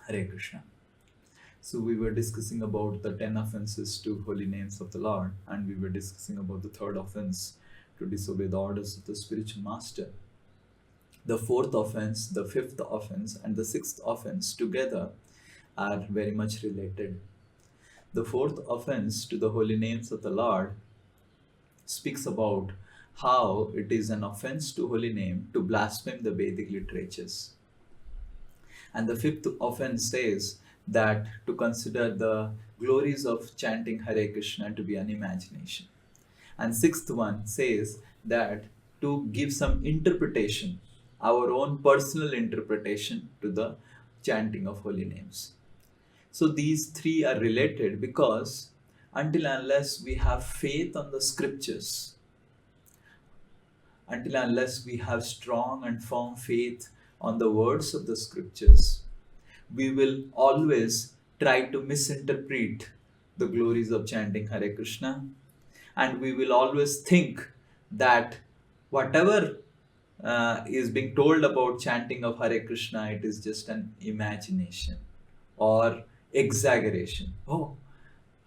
Hare Krishna. So we were discussing about the 10 offenses to holy names of the Lord, and we were discussing about the third offense, to disobey the orders of the spiritual master. The fourth offense, the fifth offense, and the sixth offense together are very much related. The fourth offense to the holy names of the Lord speaks about how it is an offense to holy name to blaspheme the Vedic literatures. And the fifth offense says that to consider the glories of chanting Hare Krishna to be an imagination. And sixth one says that to give some interpretation, our own personal interpretation to the chanting of holy names. So these three are related because until and unless we have faith on the scriptures, until and unless we have strong and firm faith on the words of the scriptures, we will always try to misinterpret the glories of chanting Hare Krishna, and we will always think that whatever is being told about chanting of Hare Krishna, it is just an imagination or exaggeration. Oh,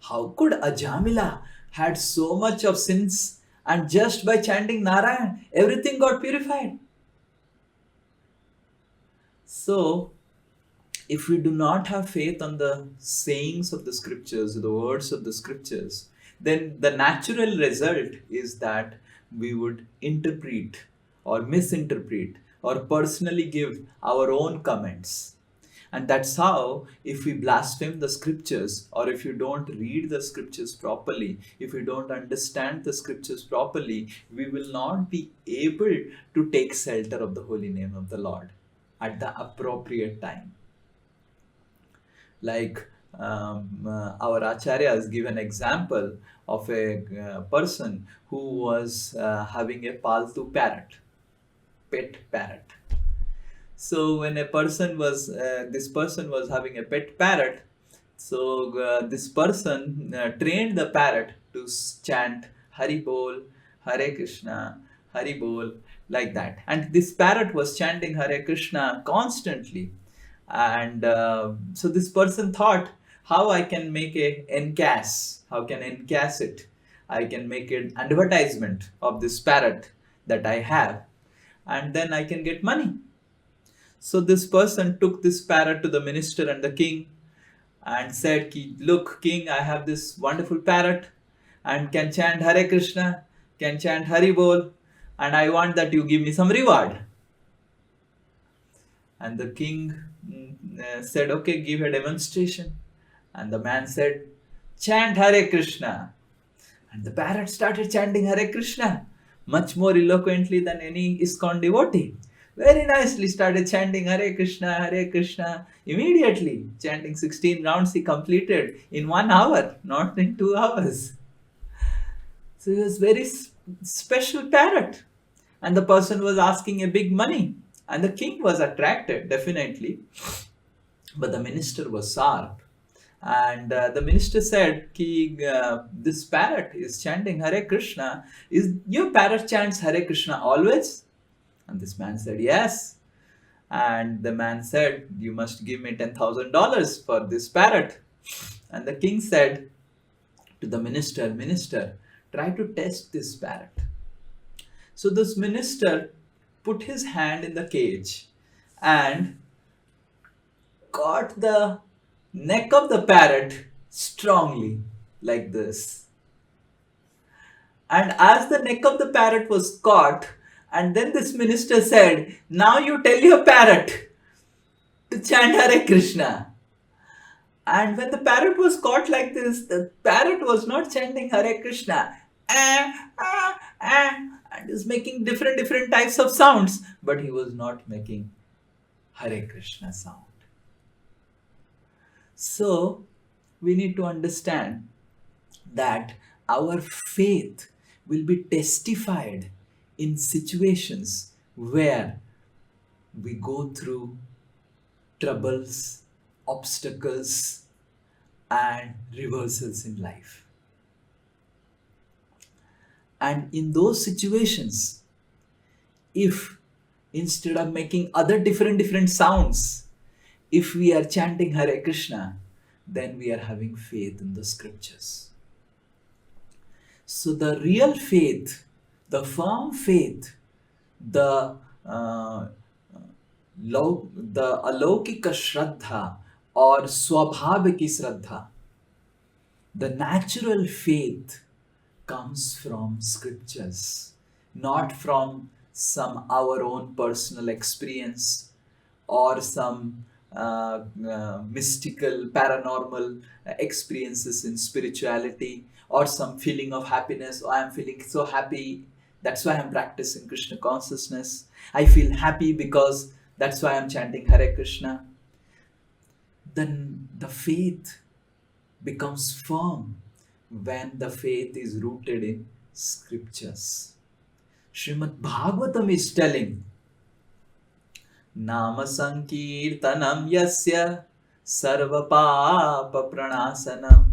how could Ajamila had so much of sins and just by chanting Narayan, everything got purified? So, if we do not have faith on the sayings of the scriptures, the words of the scriptures, then the natural result is that we would interpret or misinterpret or personally give our own comments. And that's how, if we blaspheme the scriptures, or if you don't read the scriptures properly, if you don't understand the scriptures properly, we will not be able to take shelter of the holy name of the Lord at the appropriate time. Like our acharyas give an example of a person who was having a paltu parrot, pet parrot. So when this person was having a pet parrot, so this person trained the parrot to chant Hari Bol, Hare Krishna, Hari Bol, like that. And this parrot was chanting Hare Krishna constantly. And so this person thought, how I can make a encas, how can I encas it? I can make an advertisement of this parrot that I have, and then I can get money. So this person took this parrot to the minister and the king and said, look, king, I have this wonderful parrot and can chant Hare Krishna, can chant Hari Bol, and I want that you give me some reward. And the king said, okay, give a demonstration. And the man said, chant Hare Krishna. And the parrot started chanting Hare Krishna much more eloquently than any ISKCON devotee. Very nicely started chanting Hare Krishna, Hare Krishna. Immediately, chanting 16 rounds he completed in 1 hour, not in 2 hours. So he was very special parrot. And the person was asking a big money. And the king was attracted, definitely. But the minister was sharp. And the minister said, this parrot is chanting Hare Krishna. Is your parrot chants Hare Krishna always? And this man said, yes. And the man said, you must give me $10,000 for this parrot. And the king said to the minister, minister, try to test this parrot. So this minister put his hand in the cage and caught the neck of the parrot strongly, like this. And as the neck of the parrot was caught, and then this minister said, now you tell your parrot to chant Hare Krishna. And when the parrot was caught like this, the parrot was not chanting Hare Krishna. And is making different types of sounds, but he was not making Hare Krishna sound. So we need to understand that our faith will be testified in situations where we go through troubles, obstacles, and reversals in life. And in those situations, if instead of making other different sounds, If we are chanting Hare Krishna, then we are having faith in the scriptures. So the real faith, the firm faith, the uh, the alaukika shraddha or swabhaviki shraddha, the natural faith comes from scriptures, not from some our own personal experience or some mystical, paranormal experiences in spirituality or some feeling of happiness. Oh, I am feeling so happy. That's why I'm practicing Krishna consciousness. I feel happy because that's why I'm chanting Hare Krishna. Then the faith becomes firm when the faith is rooted in scriptures. Srimad Bhagavatam is telling, Nama Sankirtanam Yasya Sarvapapa Pranasanam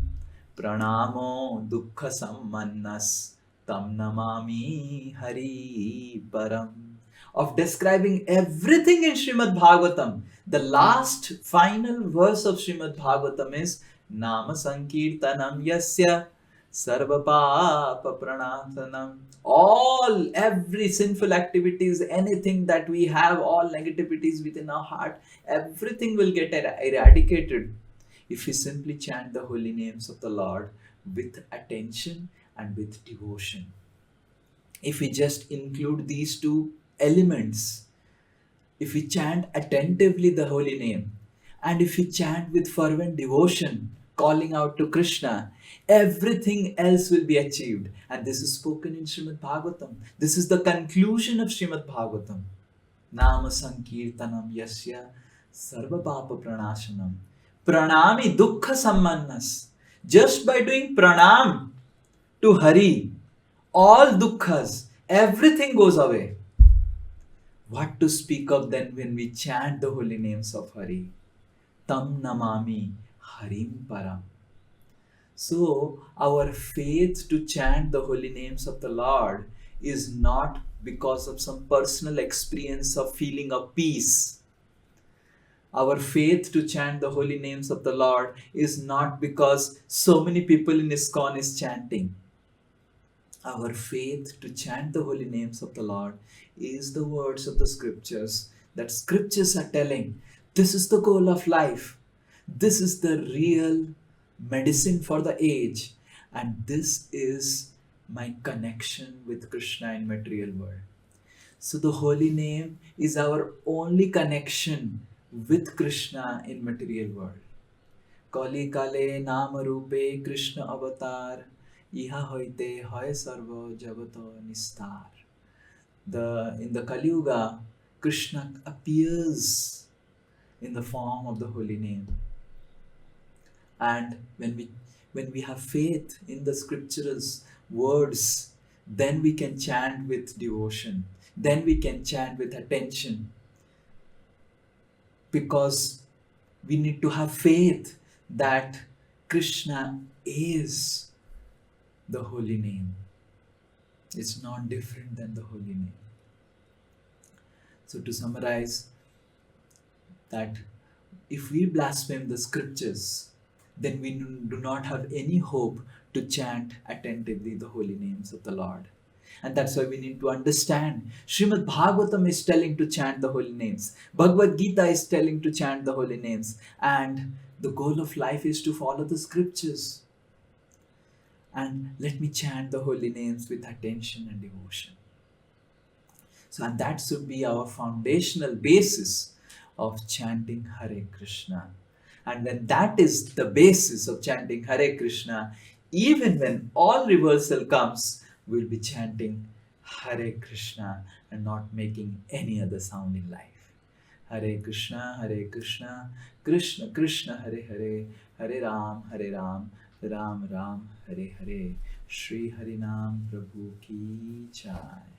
Pranamo Dukkha Sammannas Tam Namami Hari Param. Of describing everything in Srimad Bhagavatam, the last final verse of Srimad Bhagavatam is Nama Sankirtanam Yasya Sarvapapa Pranasanam. All, every sinful activities, anything that we have, all negativities within our heart, everything will get eradicated if we simply chant the holy names of the Lord with attention and with devotion. If we just include these two elements, if we chant attentively the holy name, and if we chant with fervent devotion, calling out to Krishna, everything else will be achieved. And this is spoken in Srimad Bhagavatam. This is the conclusion of Srimad Bhagavatam. Nama Sankirtanam Yasya Sarva Papa Pranashanam Pranami Dukkha Sammannas. Just by doing pranam to Hari, all dukkhas, everything goes away. What to speak of then when we chant the holy names of Hari? Tam namami Harim Param. So, our faith to chant the holy names of the Lord is not because of some personal experience of feeling of peace. Our faith to chant the holy names of the Lord is not because so many people in ISKCON is chanting. Our faith to chant the holy names of the Lord is the words of the scriptures, that scriptures are telling this is the goal of life. This is the real medicine for the age. And this is my connection with Krishna in material world. So the holy name is our only connection with Krishna in material world. Kali kale nama rupe Krishna avatar iha hoite hoy sarva javato nistar. In the Kali Yuga, Krishna appears in the form of the holy name. And when we have faith in the scriptures words, then we can chant with devotion. Then we can chant with attention. Because we need to have faith that Krishna is the holy name. It's not different than the holy name. So to summarize, that if we blaspheme the scriptures, then we do not have any hope to chant attentively the holy names of the Lord. And that's why we need to understand. Srimad Bhagavatam is telling to chant the holy names. Bhagavad Gita is telling to chant the holy names. And the goal of life is to follow the scriptures. And let me chant the holy names with attention and devotion. So, and that should be our foundational basis of chanting Hare Krishna. And when that is the basis of chanting Hare Krishna, even when all reversal comes, we'll be chanting Hare Krishna and not making any other sound in life. Hare Krishna, Krishna Krishna, Hare Hare, Hare Ram, Ram Ram, Hare Hare. Shri Harinam Prabhu Ki Jai.